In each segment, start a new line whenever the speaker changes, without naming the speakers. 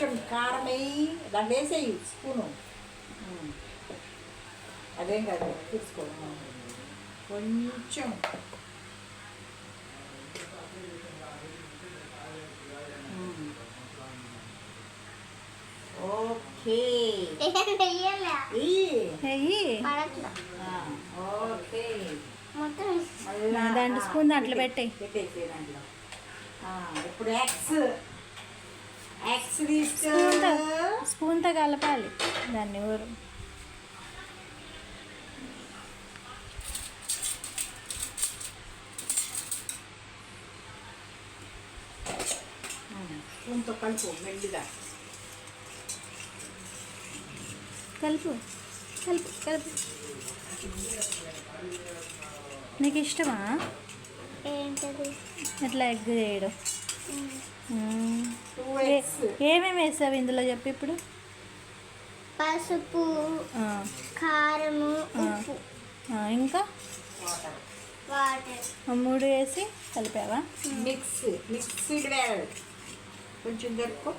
కొంచెం కారం వేయి, దాంట్లో వేసేయి స్పూను. అదేం కాదు, తీసుకో. కొంచెం ఓకే. ఓకే,
దాంట్లో స్పూన్ దాంట్లో పెట్టేయి.
దాంట్లో ఇప్పుడు ఎగ్స్ తీసుకో.
స్పూన్తో కలపాలి దాన్ని ఊరు.
స్పూన్తో కలుపు మెల్లిగా.
కలుపు కలుపు కలుపు. నీకు ఇష్టమా
ఏంటది?
ఎట్లా ఎగ్ చేయడం? ఏమేమి వేసావు ఇందులో చెప్పు ఇప్పుడు.
పసుపు, కారము, ఉప్పు,
ఇంకా
వాటర్.
3 వేసి కలిపావా?
మిక్స్డ్ వేయాలి. కొంచెం దొరుకు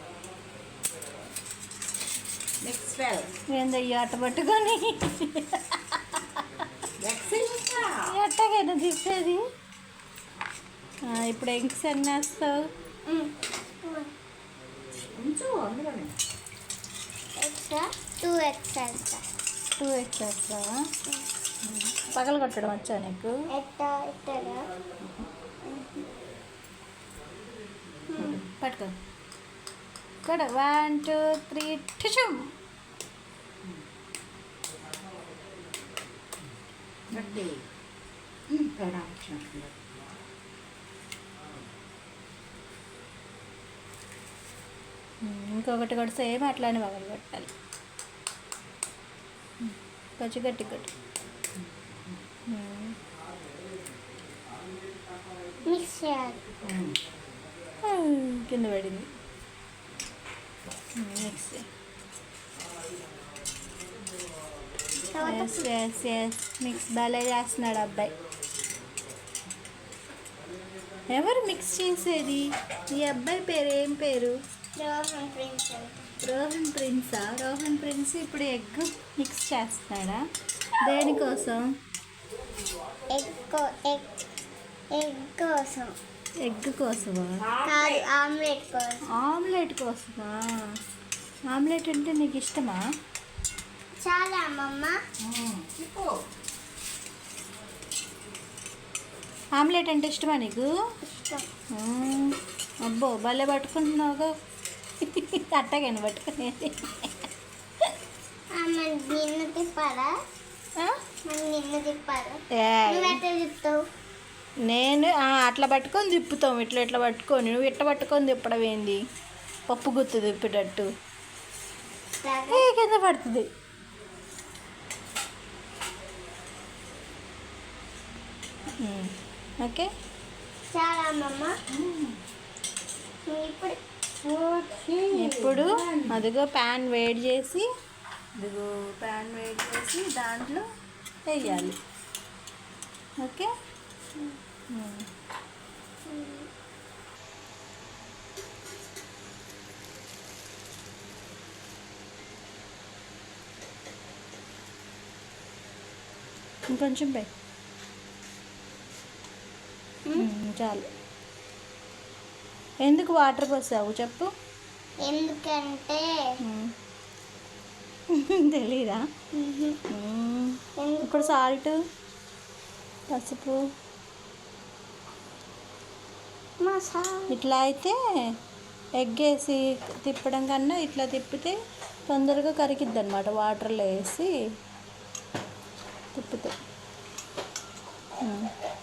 మిక్స్ వేయాలి.
ఏందో ఈ అట్ట పట్టుకొని ఎట్టగైనా తిప్పేది. ఇప్పుడు ఎగ్స్ ఎన్ని వేస్తావు?
2 eggs వేస్తా.
2 eggs వేస్తావా? పగలు కొట్టడం వచ్చా నీకు? పట్టుకో కూడా. 1 2 3 టిషు. ఇంకొకటి కూడా సేమ్ అట్లానే పగలు కొట్టాలి. కొంచెం గట్టి కొట్టు.
మిక్స్ చేయాలి.
కింద పడింది. మిక్స్. మిక్స్ భలే చేస్తున్నాడు అబ్బాయి. ఎవరు మిక్స్ చేసేది? ఈ అబ్బాయి పేరు ఏం పేరు?
రోహన్ ప్రిన్స్.
రోహన్ ప్రిన్సా? రోహన్ ప్రిన్స్ ఇప్పుడు ఎగ్ మిక్స్ చేస్తున్నాడా? దేనికోసం?
ఎగ్ కోసం.
ఎగ్ కోసమా?
కాదు, ఆమ్లెట్ కోసం.
ఆమ్లెట్ కోసమా? ఆమ్లెట్ అంటే నీకు ఇష్టమా?
చాలా అమ్మమ్మ.
ఆమ్లెట్ అంటే ఇష్టమా నీకు? అబ్బో భలే పట్టుకుంటున్నావుగా. అట్టగాని పట్టుకునేది.
నిన్ను తిప్పాలా? నిన్ను తిప్పాలా? చెప్తావు.
నేను అట్లా పట్టుకొని తిప్పుతాం. ఇట్లా పట్టుకొని. నువ్వు ఇట్లా పట్టుకొని తిప్పడం ఏంది? పప్పు గుత్తు తిప్పేటట్టు కింద పడుతుంది. ఓకే
చాలా అమ్మమ్మ.
ఇప్పుడు అదిగో ప్యాన్ వేడి చేసి దాంట్లో వేయాలి. ఓకే. ఇంకొంచెం పై. చాలు. ఎందుకు వాటర్ పోసావు చెప్పు?
ఎందుకంటే
తెలీదా? ఇప్పుడు సాల్ట్, పసుపు. ఇట్లా అయితే ఎగ్ వేసి తిప్పడం కన్నా ఇట్లా తిప్పితే తొందరగా కరిగిద్ది అనమాట. వాటర్లో వేసి తిప్పితే.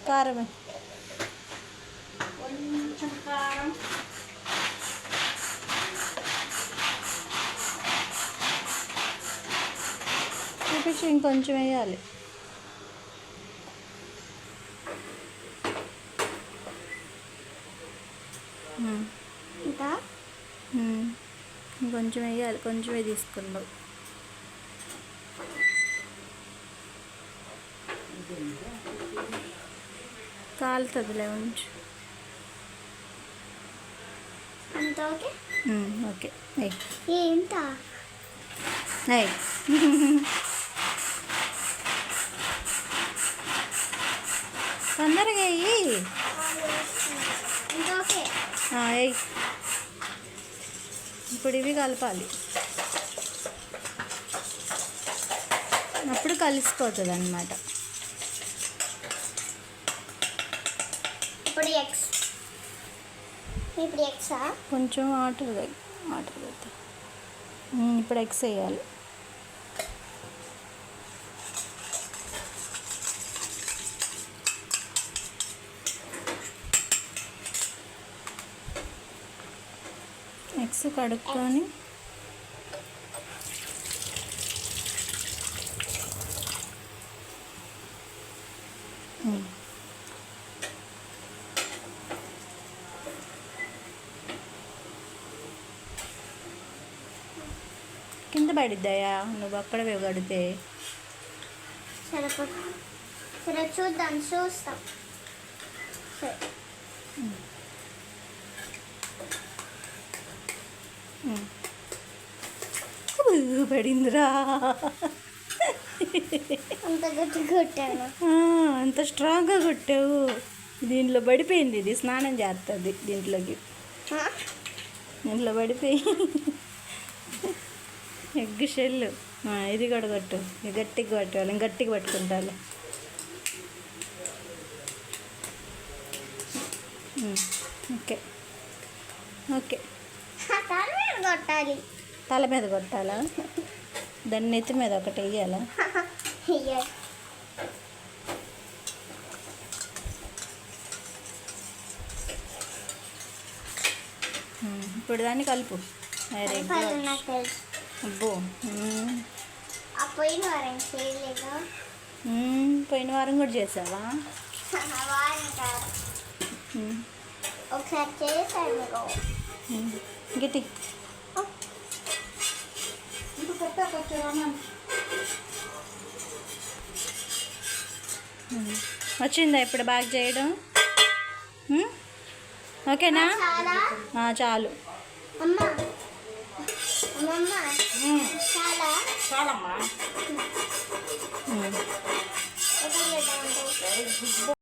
కారమే.
కొంచెం కారం.
చూపించి ఇంకొంచెం వేయాలి. ఇంకొంచెం వేయాలి. కొంచెమే తీసుకున్నావు. కాలుతుందిలే ఉంచు.
అంత ఓకే
ఓకే ఎయ్
ఏంట
ఎయ్ తొందరగా ఎయ్యి
ఇంత ఓకే
ఎయ్ ఇప్పుడు ఇవి కలపాలి, అప్పుడు కలిసిపోతుంది అన్నమాట.
ఇప్పుడు ఎగ్స్ ఎగ్సా
కొంచెం వాటర్ వేద్దాం. ఇప్పుడు ఎగ్స్ వేయాలి. ఎగ్స్ కడుక్కొని కింద పడిద్దాయా నువ్వు అక్కడ కడితే.
సరే చూస్తాం సరే
పడిందిరా,
అంత గట్టి కొట్టాను.
అంత స్ట్రాంగ్గా కొట్టావు. దీంట్లో పడిపోయింది, ఇది స్నానం చేస్తుంది దీంట్లోకి పడిపోయి ఎగ్ షెల్. ఇది కూడా కొట్టు, ఇది గట్టిగా పట్టుకోవాలి, గట్టిగా పట్టుకుంటాను. ఓకే ఓకే
కొట్టాలి,
తల మీద కొట్టాలా, దాన్ని నెత్తి మీద ఒకటి వేయాలా. ఇప్పుడు దాన్ని కలుపు. Very good. అబ్బో
పోయిన వారం చేయలేదా?
పోయిన వారం కూడా చేసావా?
ఒకసారి చేశాను.
గట్టి వచ్చిందా ఇప్పుడు బాగా చేయడం? ఓకేనా? చాలు.
అమ్మా చాలా
చాలమ్మా.